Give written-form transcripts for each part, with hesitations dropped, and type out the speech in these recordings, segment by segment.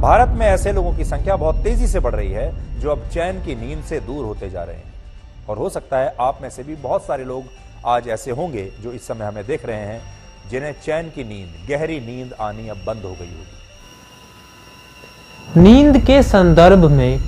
भारत में ऐसे लोगों की संख्या बहुत तेजी से बढ़ रही है जो अब चैन की नींद से दूर होते जा रहे हैं। और हो सकता है आप में से भी बहुत सारे लोग आज ऐसे होंगे जो इस समय हमें देख रहे हैं, जिन्हें चैन की नींद, गहरी नींद आनी अब बंद हो गई होगी। नींद के संदर्भ में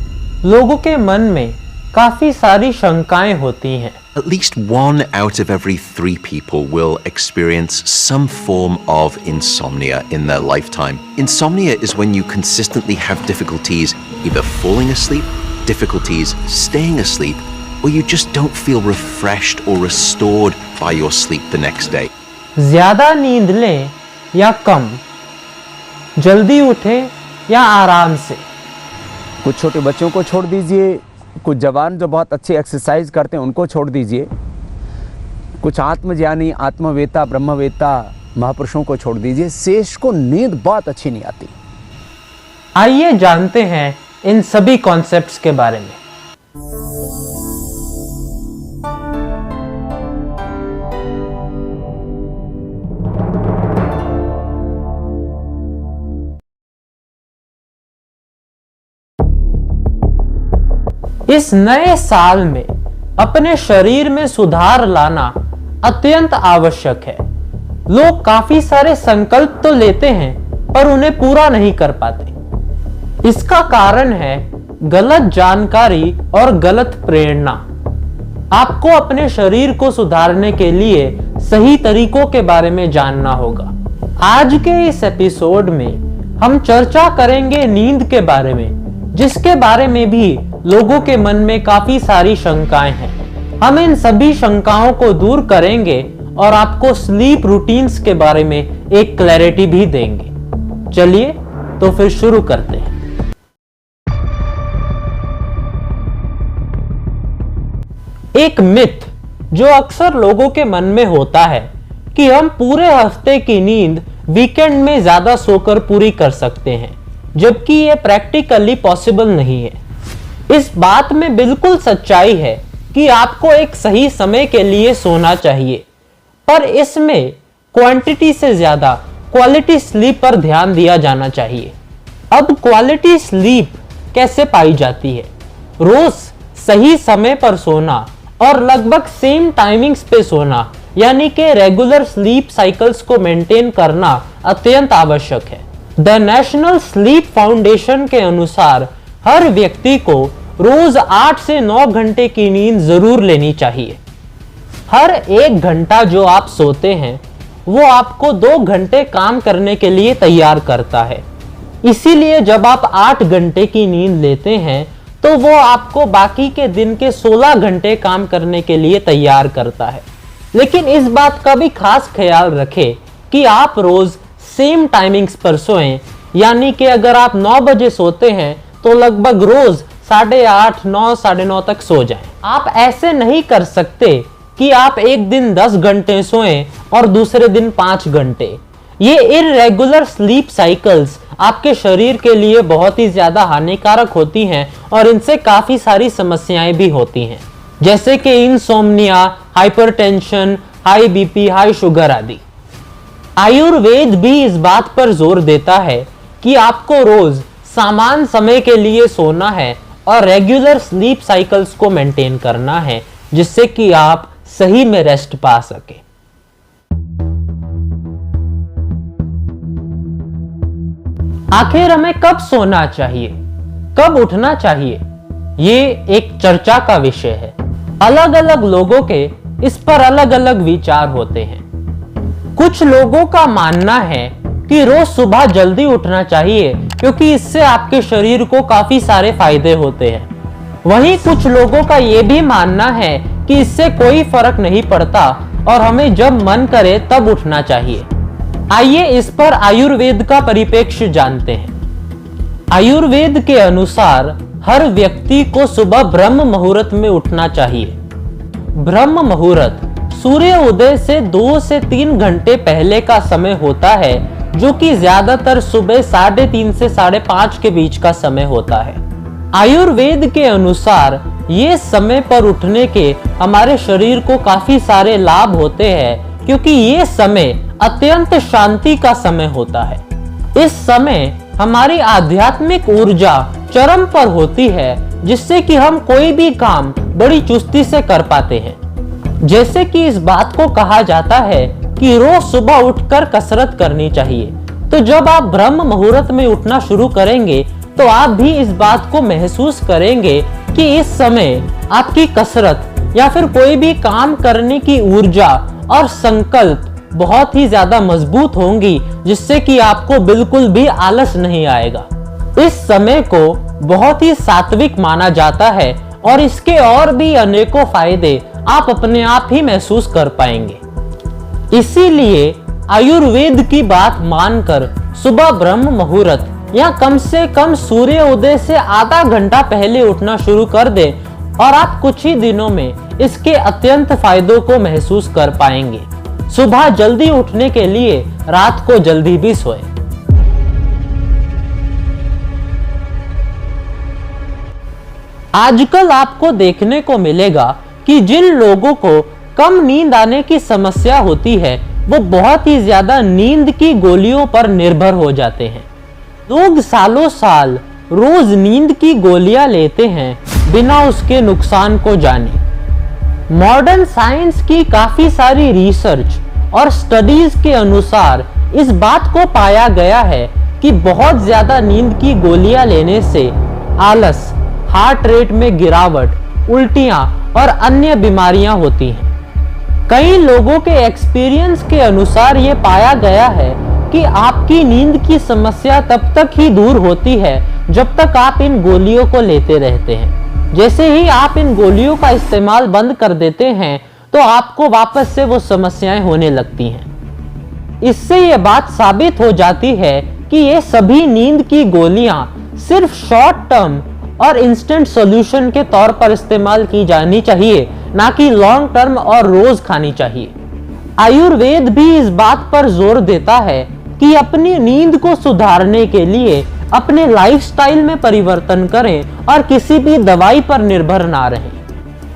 लोगों के मन में काफी सारी शंकाएं होती हैं। At least 1 out of every 3 people will experience some form of insomnia in their lifetime. Insomnia is when you consistently have difficulties either falling asleep, difficulties staying asleep, or you just don't feel refreshed or restored by your sleep the next day. ज्यादा नींद लें या कम, जल्दी उठें या आराम से। कुछ छोटे बच्चों को छोड़ दीजिए, कुछ जवान जो बहुत अच्छे एक्सरसाइज करते हैं उनको छोड़ दीजिए, कुछ आत्मज्ञानी, आत्मवेता, ब्रह्मवेता महापुरुषों को छोड़ दीजिए। शेष को नींद बहुत अच्छी नहीं आती। आइए जानते हैं इन सभी कॉन्सेप्ट्स के बारे में। इस नए साल में अपने शरीर में सुधार लाना अत्यंत आवश्यक है। लोग काफी सारे संकल्प तो लेते हैं पर उन्हें पूरा नहीं कर पाते। इसका कारण है गलत जानकारी और गलत प्रेरणा। आपको अपने शरीर को सुधारने के लिए सही तरीकों के बारे में जानना होगा। आज के इस एपिसोड में हम चर्चा करेंगे नींद के बारे में, जिसके बारे में भी लोगों के मन में काफी सारी शंकाएं हैं। हम इन सभी शंकाओं को दूर करेंगे और आपको स्लीप रूटीन्स के बारे में एक क्लैरिटी भी देंगे। चलिए तो फिर शुरू करते हैं। एक मिथ जो अक्सर लोगों के मन में होता है कि हम पूरे हफ्ते की नींद वीकेंड में ज्यादा सोकर पूरी कर सकते हैं, जबकि यह प्रैक्टिकली पॉसिबल नहीं है। इस बात में बिल्कुल सच्चाई है कि आपको एक सही समय के लिए सोना चाहिए, पर इसमें क्वांटिटी से ज्यादा क्वालिटी स्लीप पर ध्यान दिया जाना चाहिए। अब क्वालिटी स्लीप कैसे पाई जाती है? रोज सही समय पर सोना और लगभग सेम टाइमिंग्स पे सोना, यानी कि रेगुलर स्लीप साइकिल्स को मेंटेन करना अत्यंत आवश्यक है। द नेशनल स्लीप फाउंडेशन के अनुसार हर व्यक्ति को रोज 8 से 9 घंटे की नींद जरूर लेनी चाहिए। हर 1 घंटा जो आप सोते हैं वो आपको 2 घंटे काम करने के लिए तैयार करता है। इसीलिए जब आप 8 घंटे की नींद लेते हैं तो वो आपको बाकी के दिन के 16 घंटे काम करने के लिए तैयार करता है। लेकिन इस बात का भी खास ख्याल रखें कि आप रोज सेम टाइमिंग्स पर सोएं, यानी कि अगर आप 9 बजे सोते हैं तो लगभग रोज 8:30, 9, 9:30 तक सो जाएं। आप ऐसे नहीं कर सकते कि आप एक दिन 10 घंटे सोएं और दूसरे दिन 5 घंटे। ये इर्रेगुलर स्लीप साइकिल्स आपके शरीर के लिए बहुत ही ज्यादा हानिकारक होती हैं और इनसे काफी सारी समस्याएं भी होती हैं, जैसे कि insomnia, hypertension, high BP, high sugar आदि। आयुर्वेद भी इस बात पर जोर देता है कि आपको रोज समान समय के लिए सोना है और रेगुलर स्लीप साइकिल्स को मेंटेन करना है, जिससे कि आप सही में रेस्ट पा सके। आखिर हमें कब सोना चाहिए, कब उठना चाहिए, ये एक चर्चा का विषय है। अलग अलग लोगों के इस पर अलग अलग विचार होते हैं। कुछ लोगों का मानना है कि रोज सुबह जल्दी उठना चाहिए क्योंकि इससे आपके शरीर को काफी सारे फायदे होते हैं। वहीं कुछ लोगों का यह भी मानना है कि इससे कोई फर्क नहीं पड़ता और हमें जब मन करे तब उठना चाहिए। आइए इस पर आयुर्वेद का परिप्रेक्ष्य जानते हैं। आयुर्वेद के अनुसार हर व्यक्ति को सुबह ब्रह्म मुहूर्त में उठना चाहिए। ब्रह्म मुहूर्त सूर्य उदय से 2 से 3 घंटे पहले का समय होता है, जो कि ज्यादातर सुबह 3:30 से 5:30 के बीच का समय होता है। आयुर्वेद के अनुसार ये समय पर उठने के हमारे शरीर को काफी सारे लाभ होते हैं, क्योंकि ये समय अत्यंत शांति का समय होता है। इस समय हमारी आध्यात्मिक ऊर्जा चरम पर होती है, जिससे कि हम कोई भी काम बड़ी चुस्ती से कर पाते हैं। जैसे कि इस बात को कहा जाता है कि रोज सुबह उठकर कसरत करनी चाहिए। तो जब आप ब्रह्म मुहूर्त में उठना शुरू करेंगे तो आप भी इस बात को महसूस करेंगे कि इस समय आपकी कसरत या फिर कोई भी काम करने की ऊर्जा और संकल्प बहुत ही ज्यादा मजबूत होंगी, जिससे कि आपको बिल्कुल भी आलस नहीं आएगा। इस समय को बहुत ही सात्विक माना जाता है और इसके और भी अनेकों फायदे आप अपने आप ही महसूस कर पाएंगे। इसीलिए आयुर्वेद की बात मानकर सुबह ब्रह्म मुहूर्त या कम से कम सूर्योदय से आधा घंटा पहले उठना शुरू कर दें और आप कुछ ही दिनों में इसके अत्यंत फायदों को महसूस कर पाएंगे। सुबह जल्दी उठने के लिए रात को जल्दी भी सोएं। आजकल आपको देखने को मिलेगा कि जिन लोगों को कम नींद आने की समस्या होती है वो बहुत ही ज्यादा नींद की गोलियों पर निर्भर हो जाते हैं। लोग सालों साल रोज नींद की गोलियां लेते हैं बिना उसके नुकसान को जाने। मॉडर्न साइंस की काफी सारी रिसर्च और स्टडीज के अनुसार इस बात को पाया गया है कि बहुत ज्यादा नींद की गोलियां लेने से आलस, हार्ट रेट में गिरावट, उल्टियां और अन्य बीमारियां होती हैं। कई लोगों के एक्सपीरियंस के अनुसार ये पाया गया है कि आपकी नींद की समस्या तब तक ही दूर होती है जब तक आप इन गोलियों को लेते रहते हैं। जैसे ही आप इन गोलियों का इस्तेमाल बंद कर देते हैं तो आपको वापस से वो समस्याएं होने लगती हैं। इससे ये बात साबित हो जाती है कि ये सभी नींद की गोलियां सिर्फ शॉर्ट टर्म और इंस्टेंट सॉल्यूशन के तौर पर इस्तेमाल की जानी चाहिए, ना कि लॉन्ग टर्म और रोज खानी चाहिए। आयुर्वेद भी इस बात पर जोर देता है कि अपनी नींद को सुधारने के लिए अपने लाइफस्टाइल में परिवर्तन करें और किसी भी दवाई पर निर्भर ना रहें।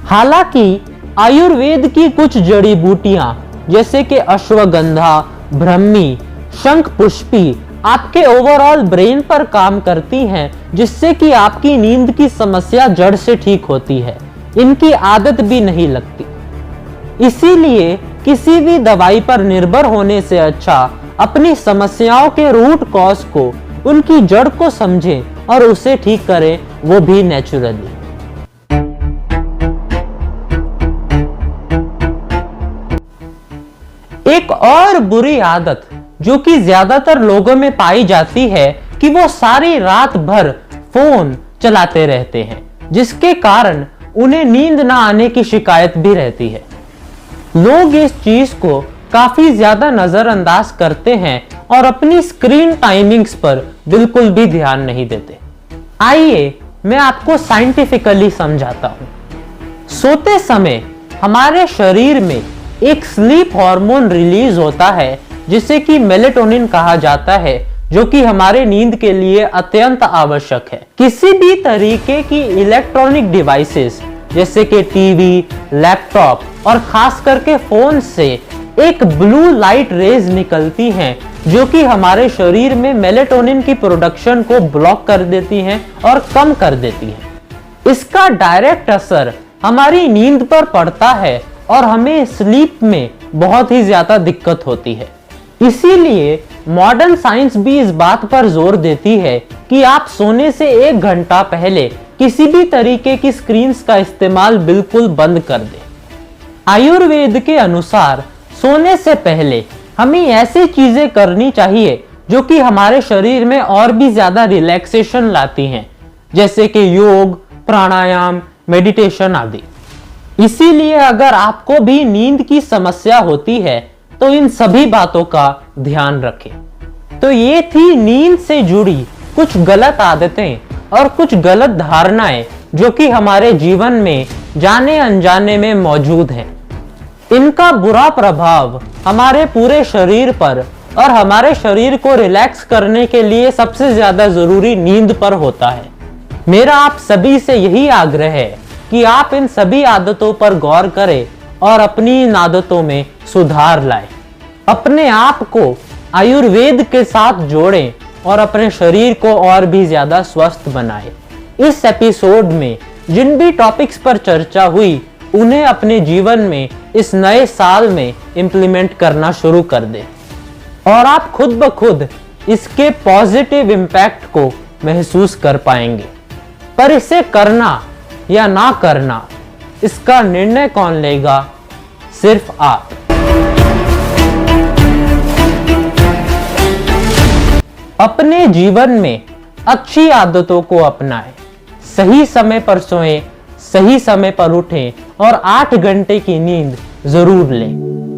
हालांकि आयुर्वेद की कुछ जड़ी बूटियां जैसे कि अश्वगंधा, ब्रह्मी, शंख पुष्पी आपके ओवरऑल ब्रेन पर काम करती हैं, जिससे कि आपकी नींद की समस्या जड़ से ठीक होती है। इनकी आदत भी नहीं लगती। इसीलिए किसी भी दवाई पर निर्भर होने से अच्छा अपनी समस्याओं के रूट कॉज को, उनकी जड़ को समझें और उसे ठीक करें, वो भी नेचुरली। एक और बुरी आदत जो कि ज्यादातर लोगों में पाई जाती है कि वो सारी रात भर फोन चलाते रहते हैं, जिसके कारण उन्हें नींद ना आने की शिकायत भी रहती है। लोग इस चीज को काफी ज्यादा नजरअंदाज करते हैं और अपनी स्क्रीन टाइमिंग्स पर बिल्कुल भी ध्यान नहीं देते। आइए मैं आपको साइंटिफिकली समझाता हूं। सोते समय हमारे शरीर में एक स्लीप हार्मोन रिलीज होता है जिसे कि मेलेटोनिन कहा जाता है, जो कि हमारे नींद के लिए अत्यंत आवश्यक है। किसी भी तरीके की इलेक्ट्रॉनिक डिवाइसेस जैसे कि टीवी, लैपटॉप और खास करके फोन से एक ब्लू लाइट रेज निकलती हैं, जो कि हमारे शरीर में मेलेटोनिन की प्रोडक्शन को ब्लॉक कर देती हैं और कम कर देती हैं। इसका डायरेक्ट असर हमारी नींद पर पड़ता है और हमें स्लीप में बहुत ही ज्यादा दिक्कत होती है। इसीलिए मॉडर्न साइंस भी इस बात पर जोर देती है कि आप सोने से 1 घंटा पहले किसी भी तरीके की स्क्रीन्स का इस्तेमाल बिल्कुल बंद कर दें। आयुर्वेद के अनुसार सोने से पहले हमें ऐसी चीजें करनी चाहिए जो कि हमारे शरीर में और भी ज्यादा रिलैक्सेशन लाती हैं, जैसे कि योग, प्राणायाम, मेडिटेशन आदि। इसीलिए अगर आपको भी नींद की समस्या होती है तो इन सभी बातों का ध्यान रखें। तो ये थी नींद से जुड़ी कुछ गलत आदतें और कुछ गलत धारणाएं जो कि हमारे जीवन में जाने अनजाने में मौजूद हैं। इनका बुरा प्रभाव हमारे पूरे शरीर पर और हमारे शरीर को रिलैक्स करने के लिए सबसे ज्यादा जरूरी नींद पर होता है। मेरा आप सभी से यही आग्रह है कि आप इन सभी आदतों पर गौर करें और अपनी इन आदतों में सुधार लाएं। अपने आप को आयुर्वेद के साथ जोड़ें और अपने शरीर को और भी ज्यादा स्वस्थ बनाए। इस एपिसोड में जिन भी टॉपिक्स पर चर्चा हुई उन्हें अपने जीवन में इस नए साल में इम्प्लीमेंट करना शुरू कर दें और आप खुद ब खुद इसके पॉजिटिव इम्पैक्ट को महसूस कर पाएंगे। पर इसे करना या ना करना, इसका निर्णय कौन लेगा? सिर्फ आप। अपने जीवन में अच्छी आदतों को अपनाएं, सही समय पर सोएं, सही समय पर उठें और 8 घंटे की नींद जरूर लें।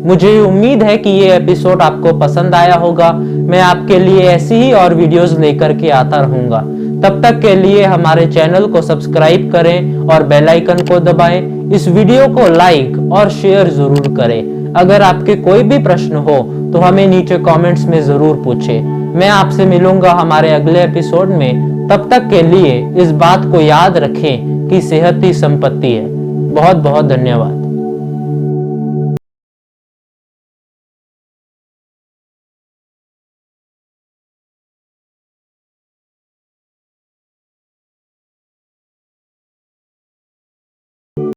मुझे उम्मीद है कि ये एपिसोड आपको पसंद आया होगा। मैं आपके लिए ऐसी ही और वीडियोस लेकर के आता रहूंगा। तब तक के लिए हमारे चैनल को सब्सक्राइब करें और बेल आइकन को दबाएं। इस वीडियो को लाइक और शेयर जरूर करें। अगर आपके कोई भी प्रश्न हो तो हमें नीचे कमेंट्स में जरूर पूछें। मैं आपसे मिलूंगा हमारे अगले एपिसोड में। तब तक के लिए इस बात को याद रखें कि सेहत ही संपत्ति है। बहुत बहुत धन्यवाद।